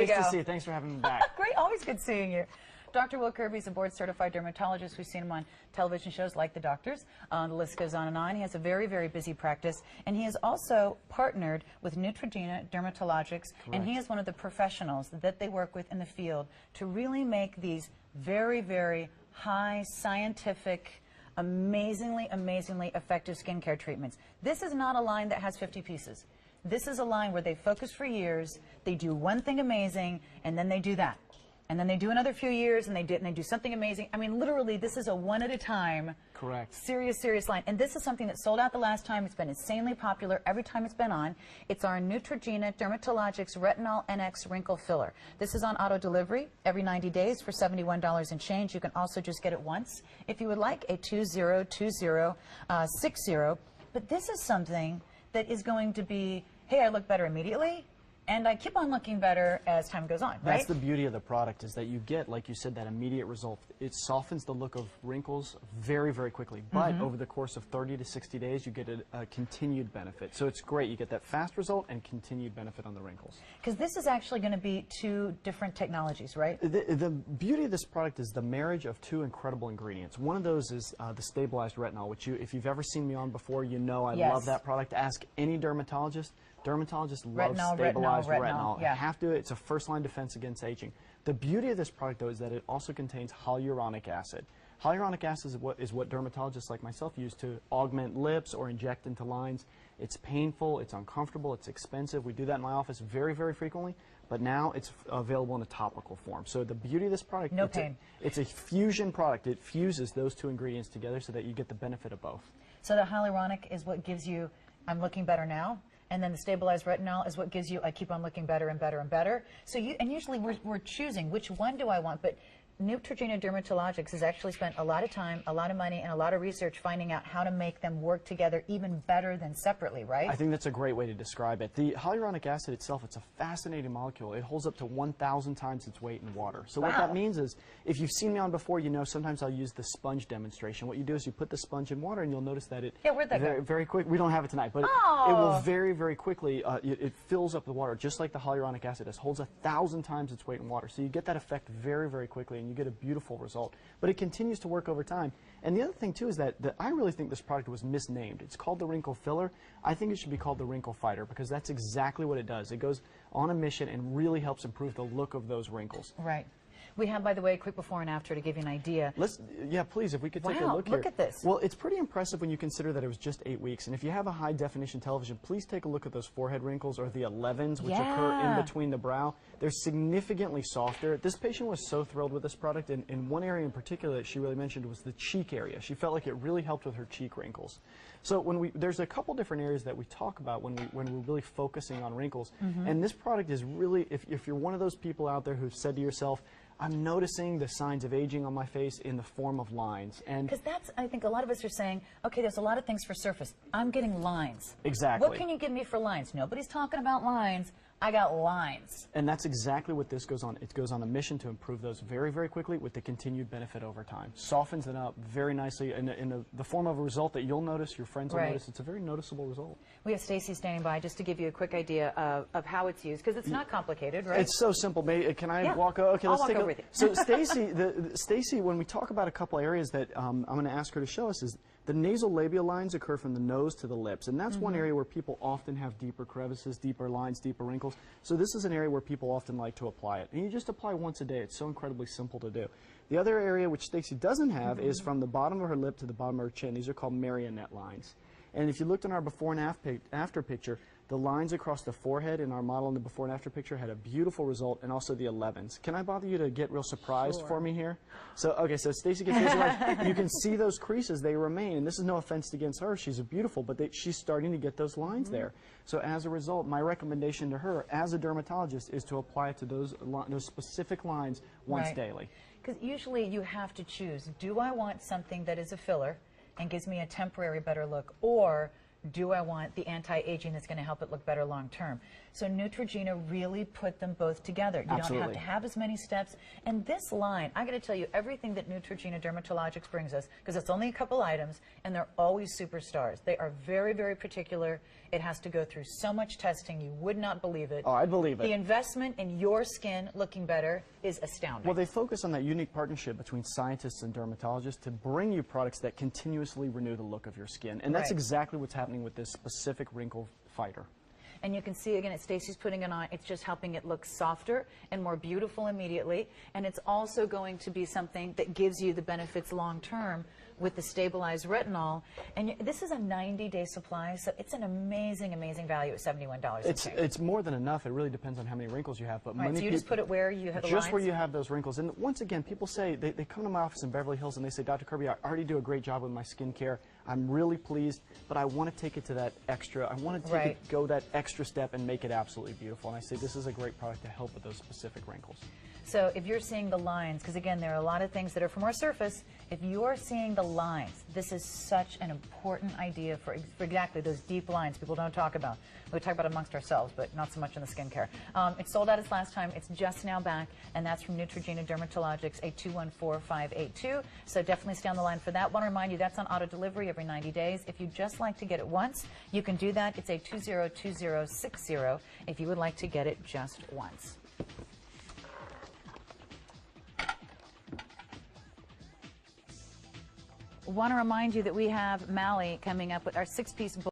There you go. Nice to see you. Thanks for having me back. Great, always good seeing you. Dr. Will Kirby is a board-certified dermatologist. We've seen him on television shows like The Doctors. The list goes on and on. He has a very, very busy practice, and he has also partnered with Neutrogena Dermatologics, and he is one of the professionals that they work with in the field to really make these very, very high scientific, amazingly, amazingly effective skincare treatments. This is not a line that has 50 pieces. This is a line where they focus for years, they do one thing amazing, and then they do that. And then they do another few years, and they do something amazing. I mean, literally, this is a one at a time. Correct. Serious, serious line. And this is something that sold out the last time. It's been insanely popular every time it's been on. It's our Neutrogena Dermatologics Retinol NX Wrinkle Filler. This is on auto delivery every 90 days for $71 and change. You can also just get it once if you would like a 202060. But this is something that is going to be, hey, I look better immediately. And I keep on looking better as time goes on, right? That's the beauty of the product, is that you get, like you said, that immediate result. It softens the look of wrinkles very, very quickly. But over the course of 30 to 60 days, you get a continued benefit. So it's great. You get that fast result and continued benefit on the wrinkles. Because this is actually going to be two different technologies, right? The beauty of this product is the marriage of two incredible ingredients. One of those is the stabilized retinol, which if you've ever seen me on before, you know I love that product. Ask any dermatologist. Dermatologists love stabilized retinol. Yeah. You have to. It's a first-line defense against aging. The beauty of this product, though, is that it also contains hyaluronic acid. Hyaluronic acid is what dermatologists like myself use to augment lips or inject into lines. It's painful, it's uncomfortable, it's expensive. We do that in my office very, very frequently, but now it's available in a topical form. So the beauty of this product, it's a fusion product. It fuses those two ingredients together so that you get the benefit of both. So the hyaluronic is what gives you, I'm looking better now. And then the stabilized retinol is what gives you, I keep on looking better and better and better. So usually we're choosing which one do I want, but Neutrogena Dermatologics has actually spent a lot of time, a lot of money, and a lot of research finding out how to make them work together even better than separately, right? I think that's a great way to describe it. The hyaluronic acid itself, it's a fascinating molecule. It holds up to 1,000 times its weight in water. So what that means is, if you've seen me on before, you know sometimes I'll use the sponge demonstration. What you do is you put the sponge in water, and you'll notice that it very quick. We don't have it tonight, but it will very, very quickly, it fills up the water, just like the hyaluronic acid does. Holds 1,000 times its weight in water. So you get that effect very, very quickly, and you get a beautiful result. But it continues to work over time. And the other thing, too, is that I really think this product was misnamed. It's called the Wrinkle Filler. I think it should be called the Wrinkle Fighter, because that's exactly what it does. It goes on a mission and really helps improve the look of those wrinkles. Right. We have, by the way, a quick before and after to give you an idea. Yeah, please, if we could take a look here. Look at this. Well, it's pretty impressive when you consider that it was just 8 weeks. And if you have a high-definition television, please take a look at those forehead wrinkles, or the 11s, which occur in between the brow. They're significantly softer. This patient was so thrilled with this product, and one area in particular that she really mentioned was the cheek area. She felt like it really helped with her cheek wrinkles. So there's a couple different areas that we talk about when we're really focusing on wrinkles. And this product is really, if you're one of those people out there who've said to yourself, I'm noticing the signs of aging on my face in the form of lines. Because that's, I think a lot of us are saying, okay, there's a lot of things for surface. I'm getting lines. Exactly. What can you give me for lines? Nobody's talking about lines. I got lines. And that's exactly what this goes on. It goes on a mission to improve those very, very quickly with the continued benefit over time. Softens it up very nicely in the form of a result that you'll notice, your friends will notice. It's a very noticeable result. We have Stacy standing by just to give you a quick idea of how it's used, because it's not complicated, right? It's so simple. Can I walk over? Okay, I'll let's walk take over with you. So Stacy, when we talk about a couple areas that I'm going to ask her to show us, is the nasal labial lines occur from the nose to the lips, and that's one area where people often have deeper crevices, deeper lines, deeper wrinkles. So this is an area where people often like to apply it. And you just apply once a day. It's so incredibly simple to do. The other area which Stacy doesn't have is from the bottom of her lip to the bottom of her chin. These are called marionette lines. And if you looked in our before and after picture, the lines across the forehead in our model in the before and after picture had a beautiful result, and also the 11s. Can I bother you to get real surprised for me here? So, okay, so Stacy gets real surprised. You can see those creases, they remain, and this is no offense against her. She's beautiful, but she's starting to get those lines there. So as a result, my recommendation to her as a dermatologist is to apply it to those specific lines once daily. Because usually you have to choose, do I want something that is a filler and gives me a temporary better look, or do I want the anti-aging that's going to help it look better long term? So Neutrogena really put them both together. You Absolutely. don't have to have as many steps. And this line, I got to tell you, everything that Neutrogena Dermatologics brings us, because it's only a couple items, and they're always superstars. They are very, very particular. It has to go through so much testing, you would not believe it. Oh, I believe it. The investment in your skin looking better is astounding. Well, they focus on that unique partnership between scientists and dermatologists to bring you products that continuously renew the look of your skin. And that's Right. exactly what's happening with this specific wrinkle fighter. And you can see again, Stacey's putting it on, it's just helping it look softer and more beautiful immediately. And it's also going to be something that gives you the benefits long term with the stabilized retinol. And this is a 90-day supply, so it's an amazing, amazing value at $71. It's more than enough. It really depends on how many wrinkles you have. But Right, so you just put it where you have the just lines? where you have those wrinkles. And once again, people say, they come to my office in Beverly Hills and they say, Dr. Kirby, I already do a great job with my skincare. I'm really pleased, but I want to take it to that extra. I want to Right. go that extra step and make it absolutely beautiful. And I say this is a great product to help with those specific wrinkles. So if you're seeing the lines, because again, there are a lot of things that are from our surface, if you're seeing the lines, this is such an important idea for exactly those deep lines people don't talk about. We talk about it amongst ourselves, but not so much in the skincare. It sold out its last time. It's just now back, and that's from Neutrogena Dermatologics, 8214582. So definitely stay on the line for that. Want to remind you, that's on auto delivery every 90 days. If you'd just like to get it once, you can do that. It's a 202060 if you would like to get it just once. Want to remind you that we have Mally coming up with our 6-piece